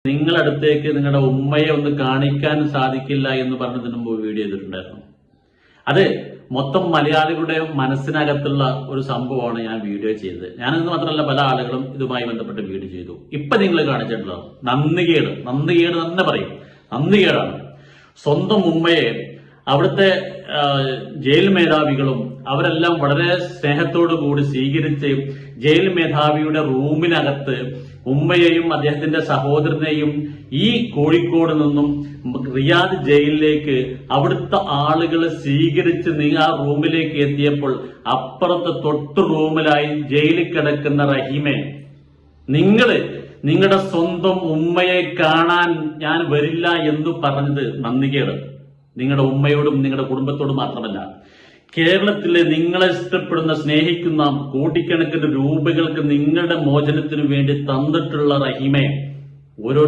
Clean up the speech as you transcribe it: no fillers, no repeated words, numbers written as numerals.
നിങ്ങളടുത്തേക്ക് നിങ്ങളുടെ ഉമ്മയെ ഒന്ന് കാണിക്കാൻ സാധിക്കില്ല എന്ന് പറഞ്ഞതിന് മുമ്പ് വീഡിയോ ചെയ്തിട്ടുണ്ടായിരുന്നു. അത് മൊത്തം മലയാളികളുടെ മനസ്സിനകത്തുള്ള ഒരു സംഭവമാണ് ഞാൻ വീഡിയോ ചെയ്തത്. ഞാനെന്ന് മാത്രമല്ല പല ആളുകളും ഇതുമായി ബന്ധപ്പെട്ട് വീഡിയോ ചെയ്തു. ഇപ്പൊ നിങ്ങൾ കാണിച്ചിട്ടുള്ളത് നന്ദികേട് തന്നെ പറയും, നന്ദികേടാണ്. സ്വന്തം ഉമ്മയെ അവിടുത്തെ ജയിൽ മേധാവികളും അവരെല്ലാം വളരെ സ്നേഹത്തോടു കൂടി സ്വീകരിച്ച് ജയിൽ മേധാവിയുടെ റൂമിനകത്ത് ഉമ്മയെയും അദ്ദേഹത്തിന്റെ സഹോദരനെയും ഈ കോഴിക്കോട് നിന്നും റിയാദ് ജയിലിലേക്ക് അവിടുത്തെ ആളുകളെ സ്വീകരിച്ച് ആ റൂമിലേക്ക് എത്തിയപ്പോൾ അപ്പുറത്തെ തൊട്ടു റൂമിലായി ജയിലിൽ കിടക്കുന്ന റഹീമെ, നിങ്ങളുടെ സ്വന്തം ഉമ്മയെ കാണാൻ ഞാൻ വരില്ല എന്ന് പറഞ്ഞത് നന്ദികേട്. നിങ്ങളുടെ ഉമ്മയോടും നിങ്ങളുടെ കുടുംബത്തോടും മാത്രമല്ല, കേരളത്തിലെ നിങ്ങളെ ഇഷ്ടപ്പെടുന്ന സ്നേഹിക്കുന്ന കോടിക്കണക്കിന് രൂപകൾക്ക് നിങ്ങളുടെ മോചനത്തിനു വേണ്ടി തന്നിട്ടുള്ള റഹീമെ, ഓരോ